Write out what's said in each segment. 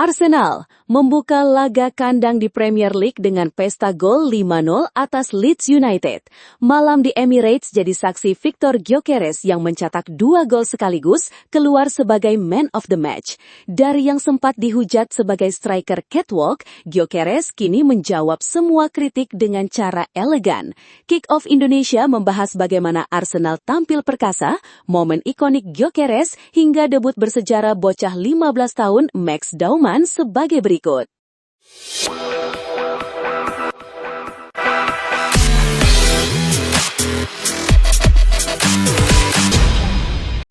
Arsenal membuka laga kandang di Premier League dengan pesta gol 5-0 atas Leeds United. Malam di Emirates jadi saksi Victor Gyökeres yang mencetak 2 gol sekaligus keluar sebagai man of the match. Dari yang sempat dihujat sebagai striker catwalk, Gyökeres kini menjawab semua kritik dengan cara elegan. Kick-Off Indonesia membahas bagaimana Arsenal tampil perkasa, momen ikonik Gyökeres hingga debut bersejarah bocah 15 tahun Max Dauman sebagai berikut.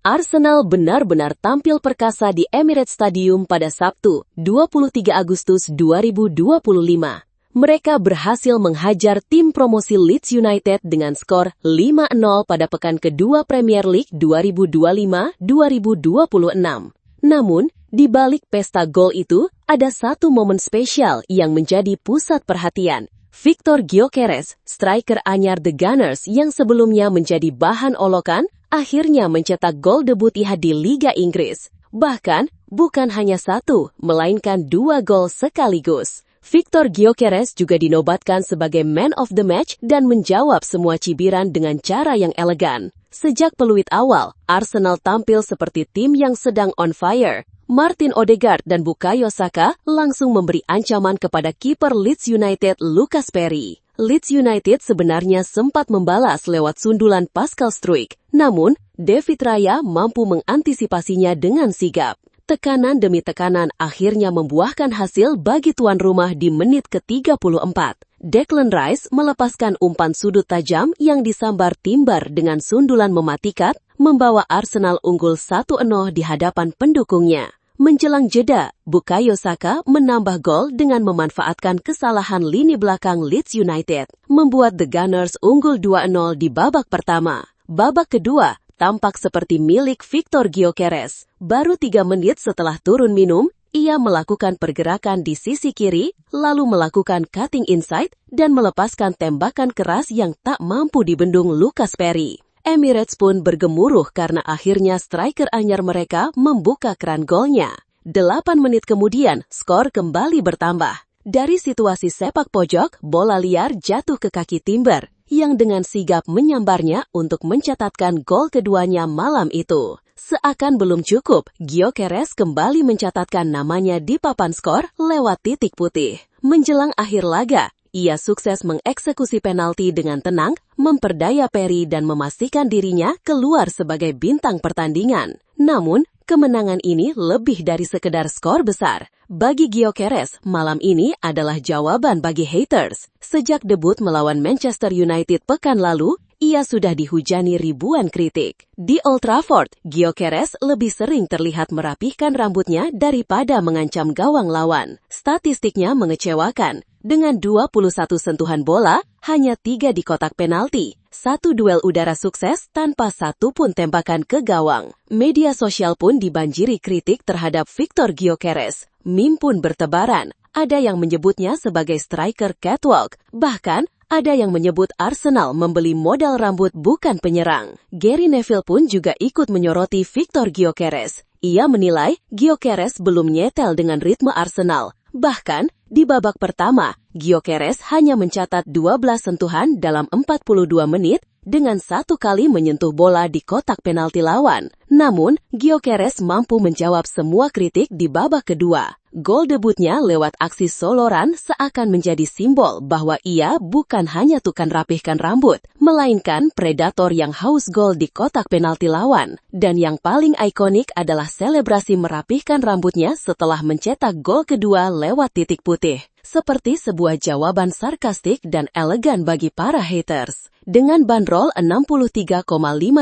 Arsenal benar-benar tampil perkasa di Emirates Stadium pada Sabtu, 23 Agustus 2025. Mereka berhasil menghajar tim promosi Leeds United dengan skor 5-0 pada pekan kedua Premier League 2025-2026. Namun, di balik pesta gol itu, ada satu momen spesial yang menjadi pusat perhatian. Victor Gyökeres, striker anyar The Gunners yang sebelumnya menjadi bahan olokan, akhirnya mencetak gol debut di Liga Inggris. Bahkan, bukan hanya satu, melainkan 2 gol sekaligus. Victor Gyökeres juga dinobatkan sebagai man of the match dan menjawab semua cibiran dengan cara yang elegan. Sejak peluit awal, Arsenal tampil seperti tim yang sedang on fire. Martin Odegaard dan Bukayo Saka langsung memberi ancaman kepada kiper Leeds United Lucas Perry. Leeds United sebenarnya sempat membalas lewat sundulan Pascal Struijk, namun David Raya mampu mengantisipasinya dengan sigap. Tekanan demi tekanan akhirnya membuahkan hasil bagi tuan rumah di menit ke-34. Declan Rice melepaskan umpan sudut tajam yang disambar Timber dengan sundulan mematikan, membawa Arsenal unggul 1-0 di hadapan pendukungnya. Menjelang jeda, Bukayo Saka menambah gol dengan memanfaatkan kesalahan lini belakang Leeds United, membuat The Gunners unggul 2-0 di babak pertama. Babak kedua tampak seperti milik Victor Gyökeres. Baru 3 menit setelah turun minum, ia melakukan pergerakan di sisi kiri, lalu melakukan cutting inside dan melepaskan tembakan keras yang tak mampu dibendung Lucas Perry. Emirates pun bergemuruh karena akhirnya striker anyar mereka membuka keran golnya. 8 menit kemudian, skor kembali bertambah. Dari situasi sepak pojok, bola liar jatuh ke kaki Timber, yang dengan sigap menyambarnya untuk mencatatkan gol keduanya malam itu. Seakan belum cukup, Gyökeres kembali mencatatkan namanya di papan skor lewat titik putih. Menjelang akhir laga, ia sukses mengeksekusi penalti dengan tenang, memperdaya Perry dan memastikan dirinya keluar sebagai bintang pertandingan. Namun, kemenangan ini lebih dari sekedar skor besar. Bagi Gyökeres, malam ini adalah jawaban bagi haters. Sejak debut melawan Manchester United pekan lalu, ia sudah dihujani ribuan kritik. Di Old Trafford, Gyökeres lebih sering terlihat merapihkan rambutnya daripada mengancam gawang lawan. Statistiknya mengecewakan. Dengan 21 sentuhan bola, hanya 3 di kotak penalti. 1 duel udara sukses tanpa satu pun tembakan ke gawang. Media sosial pun dibanjiri kritik terhadap Victor Gyökeres. Meme pun bertebaran. Ada yang menyebutnya sebagai striker catwalk. Bahkan, ada yang menyebut Arsenal membeli modal rambut bukan penyerang. Gary Neville pun juga ikut menyoroti Victor Gyökeres. Ia menilai Gyökeres belum nyetel dengan ritme Arsenal. Bahkan, di babak pertama, Gyökeres hanya mencatat 12 sentuhan dalam 42 menit dengan 1 kali menyentuh bola di kotak penalti lawan. Namun, Gyökeres mampu menjawab semua kritik di babak kedua. Gol debutnya lewat aksi soloran seakan menjadi simbol bahwa ia bukan hanya tukang rapihkan rambut, melainkan predator yang haus gol di kotak penalti lawan. Dan yang paling ikonik adalah selebrasi merapihkan rambutnya setelah mencetak gol kedua lewat titik putih. Seperti sebuah jawaban sarkastik dan elegan bagi para haters. Dengan bandrol 63,5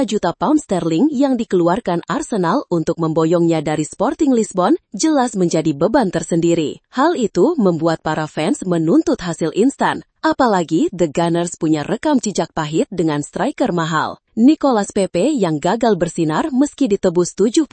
juta pound sterling yang dikeluarkan Arsenal untuk memboyongnya dari Sporting Lisbon, jelas menjadi beban tersendiri. Hal itu membuat para fans menuntut hasil instan. Apalagi The Gunners punya rekam jejak pahit dengan striker mahal. Nicolas Pepe yang gagal bersinar meski ditebus 72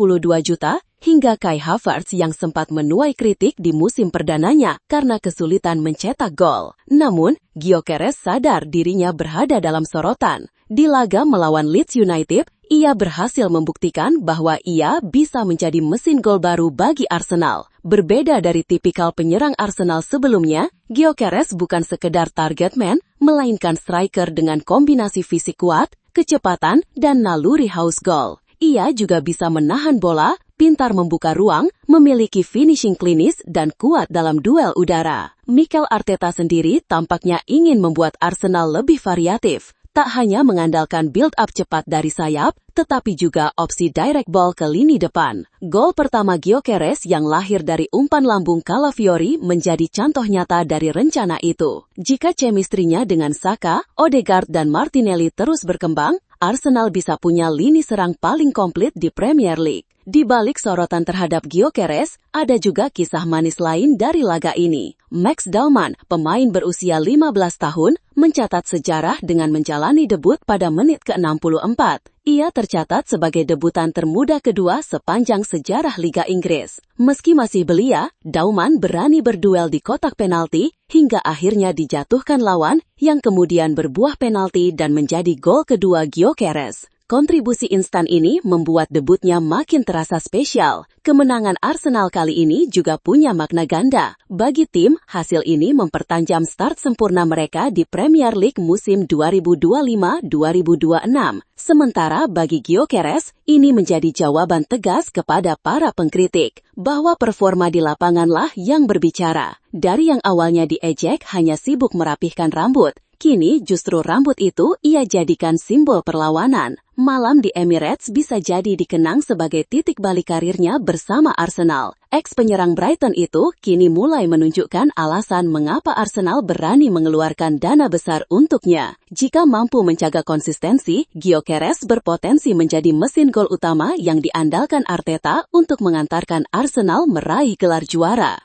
juta, hingga Kai Havertz yang sempat menuai kritik di musim perdananya karena kesulitan mencetak gol. Namun, Gyökeres sadar dirinya berada dalam sorotan. Di laga melawan Leeds United, ia berhasil membuktikan bahwa ia bisa menjadi mesin gol baru bagi Arsenal. Berbeda dari tipikal penyerang Arsenal sebelumnya, Gyökeres bukan sekedar target man, melainkan striker dengan kombinasi fisik kuat, kecepatan, dan naluri haus gol. Ia juga bisa menahan bola, pintar membuka ruang, memiliki finishing klinis, dan kuat dalam duel udara. Mikel Arteta sendiri tampaknya ingin membuat Arsenal lebih variatif. Tak hanya mengandalkan build-up cepat dari sayap, tetapi juga opsi direct ball ke lini depan. Gol pertama Gyökeres yang lahir dari umpan lambung Calafiori menjadi contoh nyata dari rencana itu. Jika chemistry-nya dengan Saka, Odegaard, dan Martinelli terus berkembang, Arsenal bisa punya lini serang paling komplit di Premier League. Di balik sorotan terhadap Gyökeres, ada juga kisah manis lain dari laga ini. Max Dauman, pemain berusia 15 tahun, mencatat sejarah dengan menjalani debut pada menit ke-64. Ia tercatat sebagai debutan termuda kedua sepanjang sejarah Liga Inggris. Meski masih belia, Dauman berani berduel di kotak penalti hingga akhirnya dijatuhkan lawan yang kemudian berbuah penalti dan menjadi gol kedua Gyökeres. Kontribusi instan ini membuat debutnya makin terasa spesial. Kemenangan Arsenal kali ini juga punya makna ganda. Bagi tim, hasil ini mempertajam start sempurna mereka di Premier League musim 2025-2026. Sementara bagi Gyökeres, ini menjadi jawaban tegas kepada para pengkritik, bahwa performa di lapanganlah yang berbicara. Dari yang awalnya diejek hanya sibuk merapihkan rambut, kini justru rambut itu ia jadikan simbol perlawanan. Malam di Emirates bisa jadi dikenang sebagai titik balik karirnya bersama Arsenal. Ex-penyerang Brighton itu kini mulai menunjukkan alasan mengapa Arsenal berani mengeluarkan dana besar untuknya. Jika mampu menjaga konsistensi, Gyökeres berpotensi menjadi mesin gol utama yang diandalkan Arteta untuk mengantarkan Arsenal meraih gelar juara.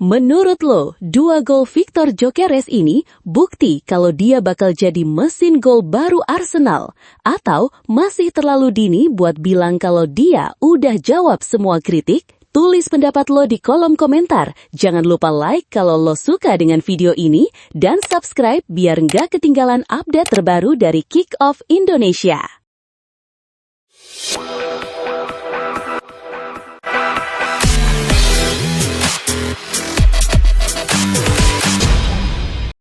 Menurut lo, 2 gol Victor Gyökeres ini bukti kalau dia bakal jadi mesin gol baru Arsenal? Atau masih terlalu dini buat bilang kalau dia udah jawab semua kritik? Tulis pendapat lo di kolom komentar. Jangan lupa like kalau lo suka dengan video ini dan subscribe biar nggak ketinggalan update terbaru dari Kick Off Indonesia.